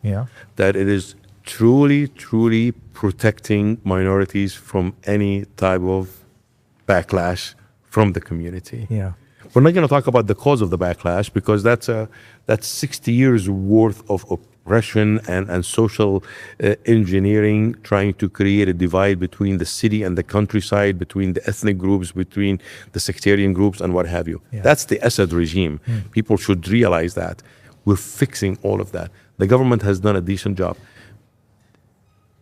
that it is truly protecting minorities from any type of backlash from the community. Yeah. We're not going to talk about the cause of the backlash, because that's 60 years worth of oppression and social engineering, trying to create a divide between the city and the countryside, between the ethnic groups, between the sectarian groups, and what have you. Yeah. That's the Assad regime. People should realize that. We're fixing all of that. The government has done a decent job.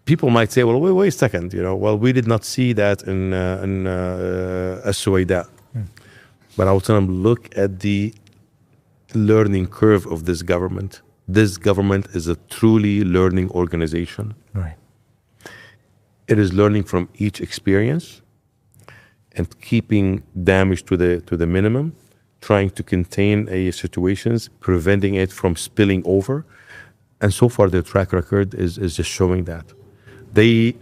People might say, well, wait a second, we did not see that in Sueda. But I will tell them, look at the learning curve of this government. This government is a truly learning organization. Right. It is learning from each experience and keeping damage to the minimum, trying to contain situations, preventing it from spilling over. And so far, their track record is just showing that. They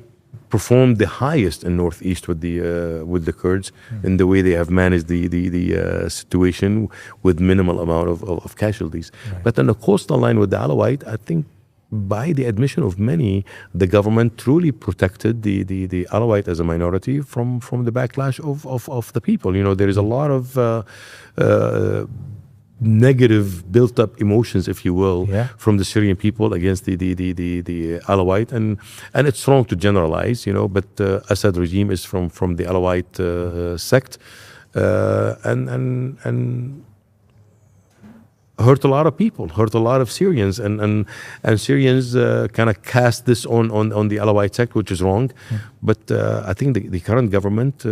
performed the highest in Northeast with the Kurds in the way they have managed the situation with minimal amount of casualties. Right. But on the coastal line with the Alawite, I think by the admission of many, the government truly protected the Alawite as a minority from the backlash of the people. There is a lot of negative built-up emotions, if you will, from the Syrian people against the Alawite, and it's wrong to generalize, but Assad regime is from the Alawite sect, and hurt a lot of people, hurt a lot of Syrians, and Syrians kind of cast this on the Alawite sect, which is wrong. But I think the current government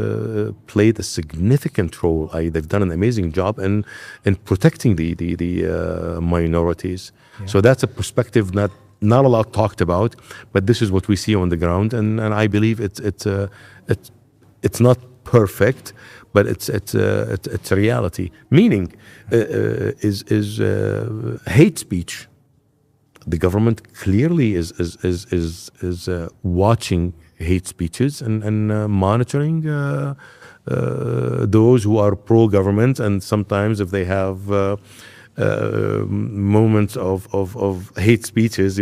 played a significant role. They've done an amazing job in protecting the minorities. Yeah. So that's a perspective not a lot talked about, but this is what we see on the ground, and I believe it's not perfect, but it's a reality. Meaning, is hate speech. The government clearly is watching hate speeches and monitoring those who are pro-government, and sometimes if they have moments of hate speeches,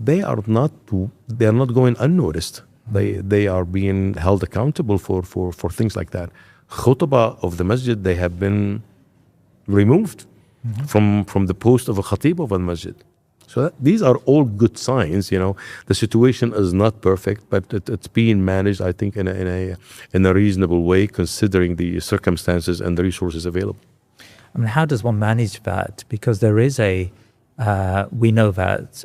they are not going unnoticed. They are being held accountable for things like that. Khutbah of the masjid, they have been removed from the post of a khatib of a masjid. So these are all good signs. The situation is not perfect, but it's being managed, I think, in a reasonable way, considering the circumstances and the resources available. I mean, how does one manage that? Because there is we know that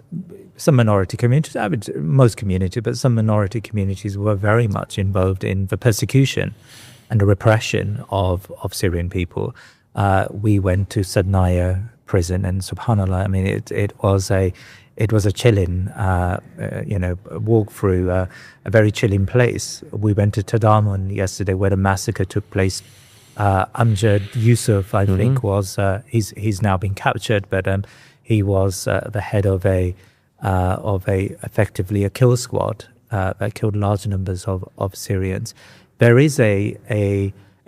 some minority communities, most communities, but some minority communities were very much involved in the persecution and the repression of Syrian people. We went to Sadnaya prison, and subhanallah, I mean, it was a chilling, walk through a very chilling place. We went to Tadamun yesterday, where the massacre took place. Amjad Yusuf, I think, was he's now been captured, but he was the head of effectively a kill squad that killed large numbers of Syrians. There is a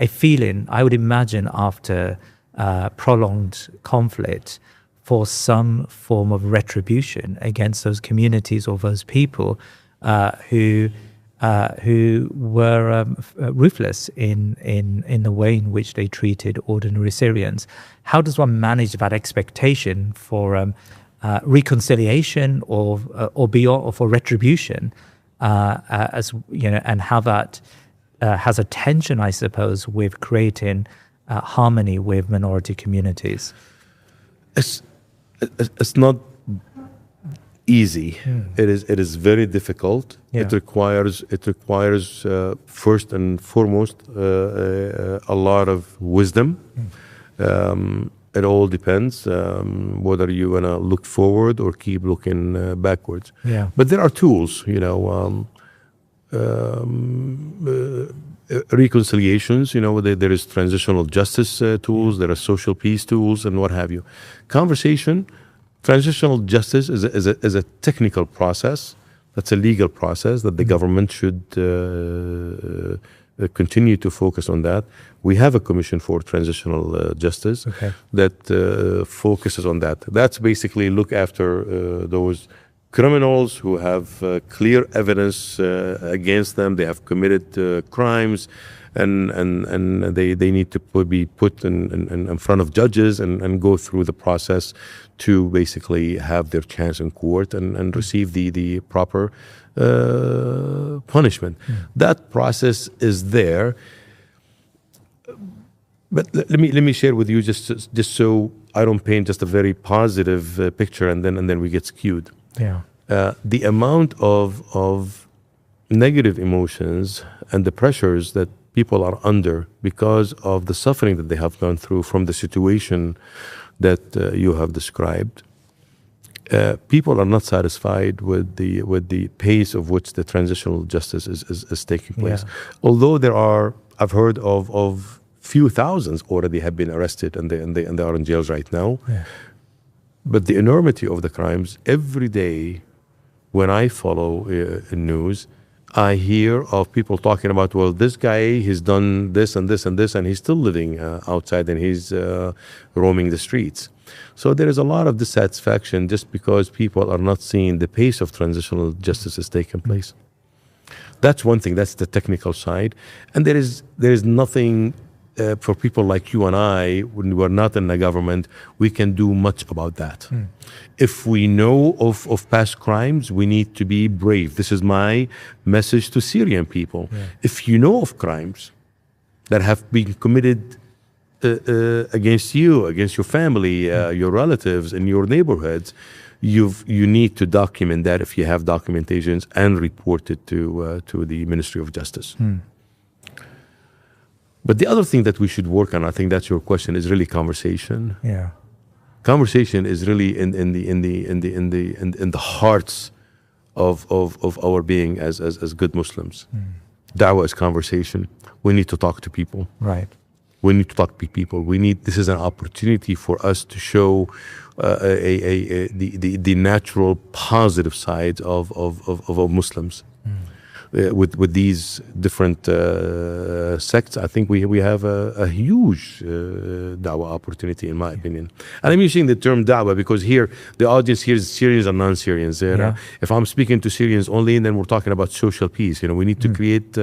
feeling, I would imagine, after prolonged conflict for some form of retribution against those communities or those people who were ruthless in the way in which they treated ordinary Syrians. How does one manage that expectation for reconciliation or beyond, or for retribution, as you know, and how that has a tension, I suppose, with creating harmony with minority communities? It's not easy. It is very difficult. Yeah. It requires first and foremost a lot of wisdom. It all depends whether you want to look forward or keep looking backwards. Yeah. But there are tools, reconciliations. There is transitional justice tools. There are social peace tools, and what have you. Conversation. Transitional justice is a technical process. That's a legal process that the government should continue to focus on that. We have a commission for transitional justice that focuses on that. That's basically look after those criminals who have clear evidence against them. They have committed crimes, and they need to be put in front of judges and go through the process to basically have their chance in court and receive the proper punishment. That process is there. But let me share with you just so I don't paint just a very positive picture and then we get skewed. Yeah. The amount of negative emotions and the pressures that people are under because of the suffering that they have gone through from the situation that you have described. People are not satisfied with the pace of which the transitional justice is taking place. Yeah. Although I've heard of few thousands already have been arrested and they are in jails right now. Yeah. But the enormity of the crimes, every day when I follow news, I hear of people talking about, well, this guy, he's done this and this and this, and he's still living outside and he's roaming the streets. So there is a lot of dissatisfaction just because people are not seeing the pace of transitional justice is taking place. That's one thing. That's the technical side. And there is nothing for people like you and I, when we're not in the government, we can do much about that. If we know of past crimes, we need to be brave. This is my message to Syrian people. Yeah. If you know of crimes that have been committed against you, against your family, your relatives, in your neighborhoods, you need to document that if you have documentations and report it to the Ministry of Justice. But the other thing that we should work on, I think that's your question, is really conversation. Yeah. Conversation is really in the hearts of our being as good Muslims. Da'wah is conversation. We need to talk to people. Right. We need to talk to people. This is an opportunity for us to show the natural positive sides of Muslims. With these different sects, I think we have a huge da'wah opportunity, in my opinion. And I'm using the term da'wah because here, the audience here is Syrians and non-Syrians. If I'm speaking to Syrians only, then we're talking about social peace. We need to create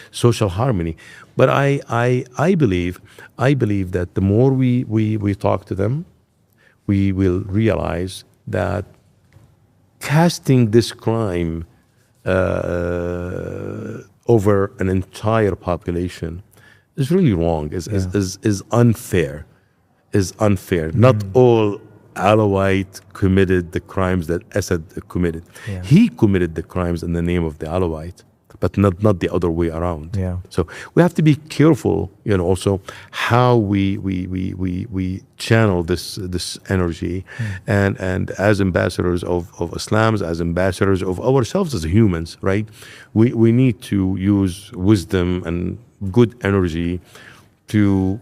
social harmony. But I believe that the more we talk to them, we will realize that casting this crime over an entire population is really wrong, is unfair. Not all Alawite committed the crimes that Assad committed. Yeah. He committed the crimes in the name of the Alawite, but not the other way around. Yeah. So we have to be careful, also how we channel this energy, and as ambassadors of Islam, as ambassadors of ourselves as humans, right? We need to use wisdom and good energy to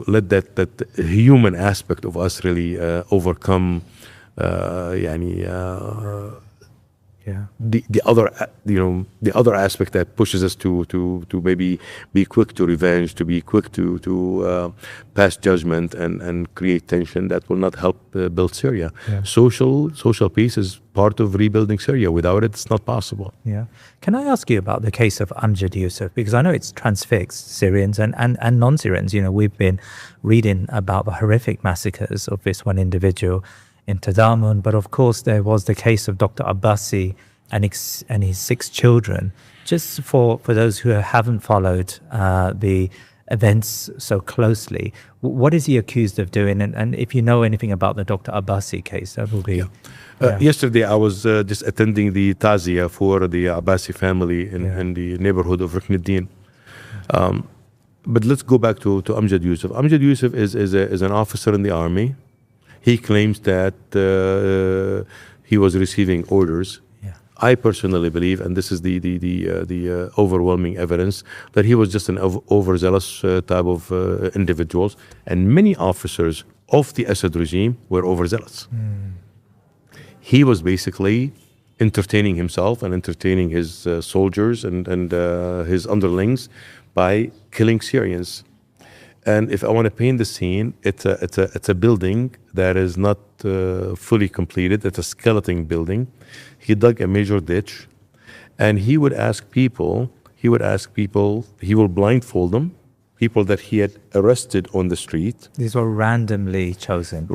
let that human aspect of us really overcome Yeah. The other aspect that pushes us to maybe be quick to revenge, to be quick to pass judgment and create tension, that will not help build Syria. Yeah. Social peace is part of rebuilding Syria. Without it, it's not possible. Yeah. Can I ask you about the case of Amjad Yusuf? Because I know it's transfixed Syrians and non-Syrians. We've been reading about the horrific massacres of this one individual in Tadamun, but of course there was the case of Dr. Abbasi and his 6 children. Just for those who haven't followed the events so closely, what is he accused of doing? And if you know anything about the Dr. Abbasi case, that will be... Yesterday I was just attending the Tazia for the Abbasi family in the neighborhood of Ruknuddin. But let's go back to Amjad Yusuf. Amjad Yusuf is an officer in the army. He claims that he was receiving orders. Yeah. I personally believe, and this is the overwhelming evidence, that he was just an overzealous type of individuals, and many officers of the Assad regime were overzealous. He was basically entertaining himself and entertaining his soldiers and his underlings by killing Syrians. And if I want to paint the scene, it's a building that is not fully completed. It's a skeleton building. He dug a major ditch, and he would ask people, he will blindfold them, people that he had arrested on the street. These were randomly chosen.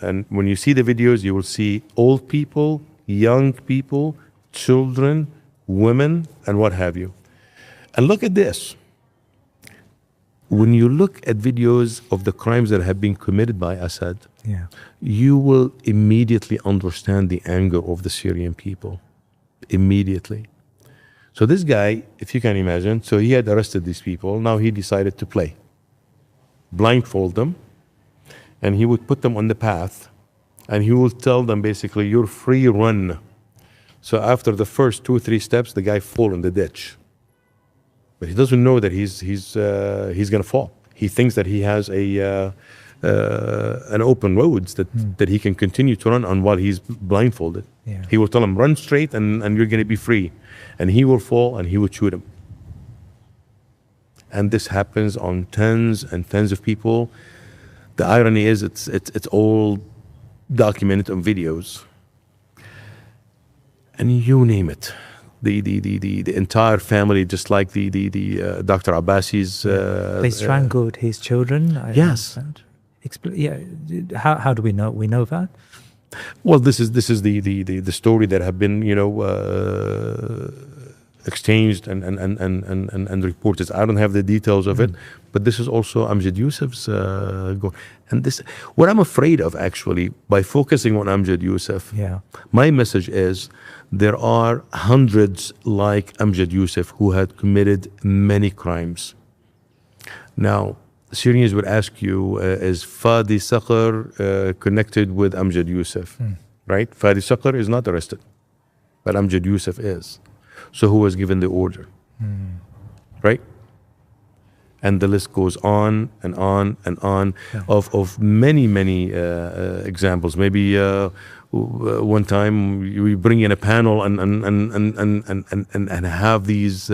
And when you see the videos, you will see old people, young people, children, women, and what have you. And look at this. When you look at videos of the crimes that have been committed by Assad, you will immediately understand the anger of the Syrian people. Immediately. So this guy, if you can imagine, so he had arrested these people. Now he decided to play. Blindfold them, and he would put them on the path, and he will tell them basically, you're free, run. So after the first 2-3 steps, the guy fall in the ditch. But he doesn't know that he's going to fall. He thinks that he has an open roads that he can continue to run on while he's blindfolded. Yeah. He will tell him, run straight and you're going to be free. And he will fall and he would shoot him. And this happens on tens and tens of people. The irony is it's all documented on videos. And you name it. The entire family, just like the Dr. Abbasi's. They strangled his children. Yes. How do we know? We know that. Well, this is the story that have been exchanged and reported. I don't have the details of it, but this is also Amjad Yusuf's goal. And this, what I'm afraid of actually, by focusing on Amjad Yusuf, my message is there are hundreds like Amjad Yusuf who had committed many crimes. Now, Syrians would ask you, is Fadi Saqr connected with Amjad Yusuf? Right? Fadi Saqr is not arrested, but Amjad Yusuf is. So who was given the order? Right? And the list goes on and on and on of many examples. Maybe one time we bring in a panel and have these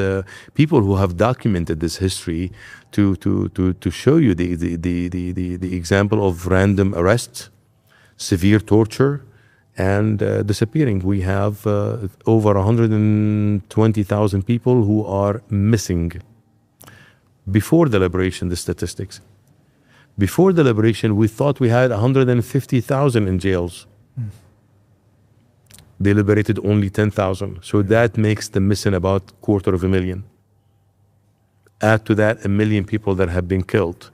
people who have documented this history to show you the example of random arrest, severe torture, and disappearing. We have over 120,000 people who are missing. Before the liberation, the statistics. Before the liberation, we thought we had 150,000 in jails. They liberated only 10,000. So that makes them missing about 250,000. Add to that 1 million people that have been killed.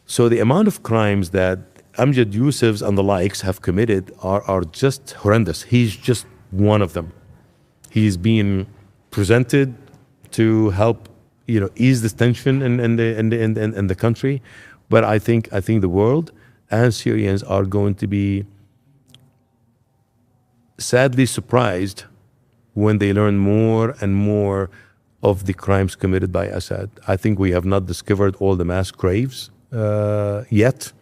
So the amount of crimes that Amjad Yusuf's and the likes have committed are just horrendous. He's just one of them. He's being presented to help, ease this tension in the country, but I think the world and Syrians are going to be sadly surprised when they learn more and more of the crimes committed by Assad. I think we have not discovered all the mass graves yet.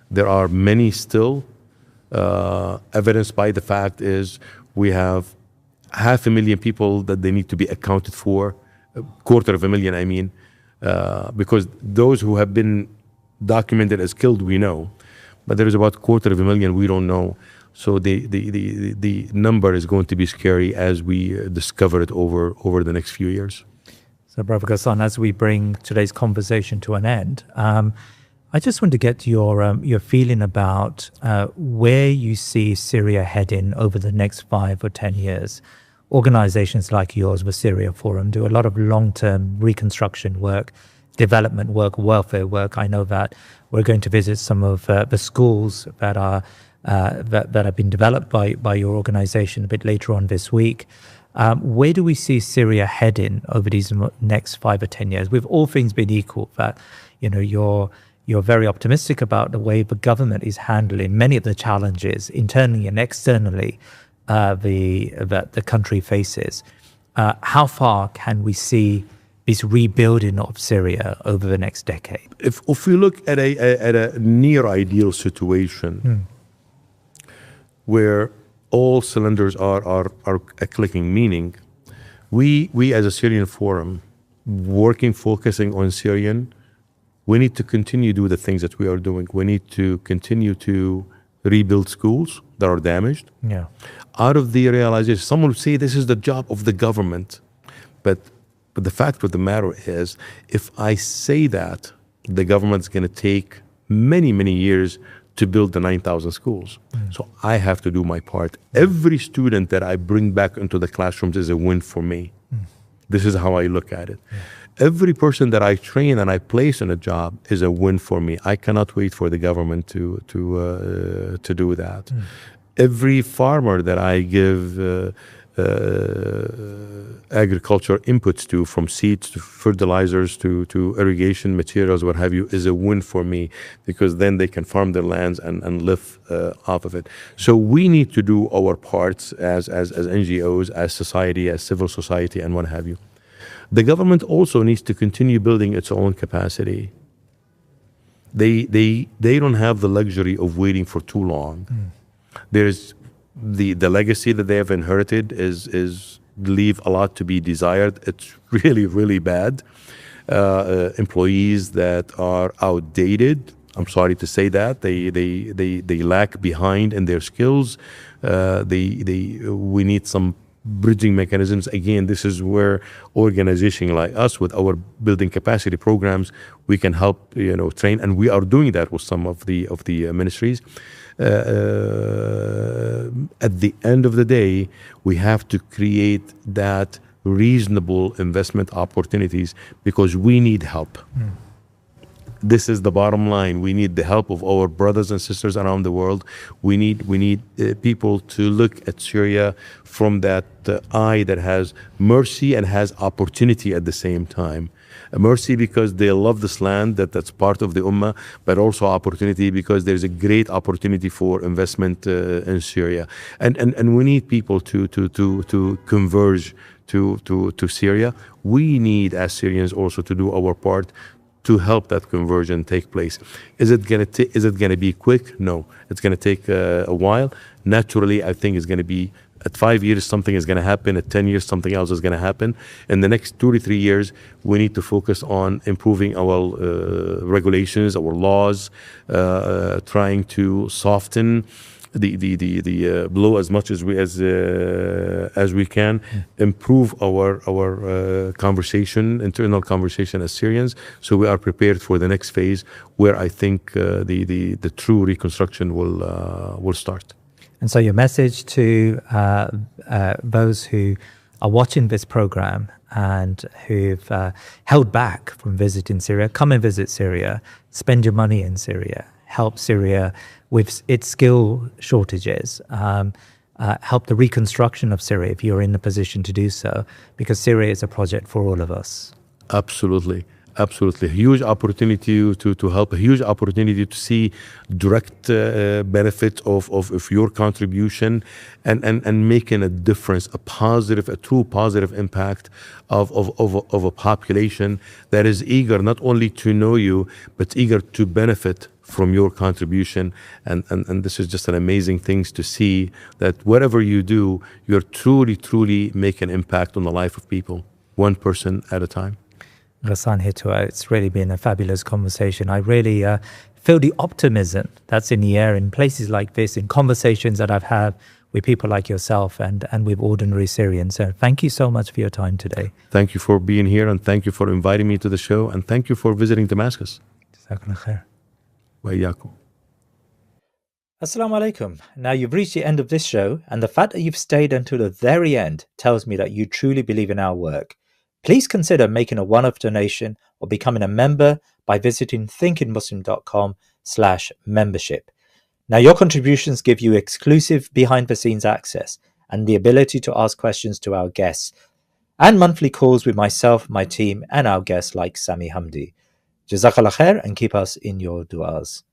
There are many still Evidenced by the fact is we have 500,000 people that they need to be accounted for, 250,000 I mean, because those who have been documented as killed we know, but there is about 250,000 we don't know. So the number is going to be scary as we discover it over the next few years. So, Brother Ghassan, as we bring today's conversation to an end, I just want to get your feeling about where you see Syria heading over the next 5 or 10 years. Organizations like yours, the Syria Forum, do a lot of long-term reconstruction work, development work, welfare work. I know that we're going to visit some of the schools that are that have been developed by your organization a bit later on this week. Where do we see Syria heading over these next 5 or 10 years? With all things being equal, that you're very optimistic about the way the government is handling many of the challenges internally and externally that the country faces. How far can we see this rebuilding of Syria over the next decade? If we look at a near ideal situation where all cylinders are clicking, meaning we as a Syrian Forum, focusing on Syrian, we need to continue to do the things that we are doing. We need to continue to rebuild schools that are damaged. Yeah. Out of the realization, someone would say this is the job of the government. But the fact of the matter is, if I say that, the government's going to take many, many years to build the 9,000 schools. So I have to do my part. Every student that I bring back into the classrooms is a win for me. This is how I look at it. Every person that I train and I place in a job is a win for me. I cannot wait for the government to do that. Every farmer that I give agriculture inputs to, from seeds to fertilizers to irrigation materials, what have you, is a win for me, because then they can farm their lands and live off of it. So we need to do our parts as NGOs, as society, as civil society, and what have you. The government also needs to continue building its own capacity. They don't have the luxury of waiting for too long. There's the legacy that they have inherited is leave a lot to be desired. It's really, really bad. Employees that are outdated. I'm sorry to say that they lack behind in their skills. We need some bridging mechanisms. Again, this is where organizations like us, with our building capacity programs, we can help train, and we are doing that with some of the ministries. At the end of the day, we have to create that reasonable investment opportunities, because we need help. This is the bottom line. We need the help of our brothers and sisters around the world. We need people to look at Syria from that eye that has mercy and has opportunity at the same time. Mercy because they love this land, that's part of the Ummah, but also opportunity because there's a great opportunity for investment in Syria. And we need people to converge to Syria. We need, as Syrians, also to do our part to help that conversion take place. Is it going to be quick? No, it's going to take a while. Naturally, I think it's going to be at 5 years something is going to happen. At 10 years something else is going to happen. In the next 2 to 3 years, we need to focus on improving our regulations, our laws, trying to soften the blow as much as we can, improve our conversation, internal conversation as Syrians, so we are prepared for the next phase where I think the true reconstruction will start. And so your message to those who are watching this program and who've held back from visiting Syria, come and visit Syria, spend your money in Syria, help Syria with its skill shortages, help the reconstruction of Syria if you're in a position to do so, because Syria is a project for all of us. Absolutely. Absolutely. Huge opportunity to help, a huge opportunity to see direct benefit of your contribution and making a difference, a true positive impact of a population that is eager not only to know you, but eager to benefit from your contribution. And this is just an amazing thing to see that whatever you do, you're truly making an impact on the life of people, one person at a time. غسان, Hito, it's really been a fabulous conversation. I really feel the optimism that's in the air in places like this, in conversations that I've had with people like yourself and with ordinary Syrians. So thank you so much for your time today. Thank you for being here, and thank you for inviting me to the show, and thank you for visiting Damascus. Jazakallah khair. وإياكم. Assalamu alaikum. Now you've reached the end of this show, and the fact that you've stayed until the very end tells me that you truly believe in our work. Please consider making a one-off donation or becoming a member by visiting thinkingmuslim.com/membership. Now your contributions give you exclusive behind-the-scenes access and the ability to ask questions to our guests, and monthly calls with myself, my team, and our guests like Sami Hamdi. Jazakallah khair, and keep us in your du'as.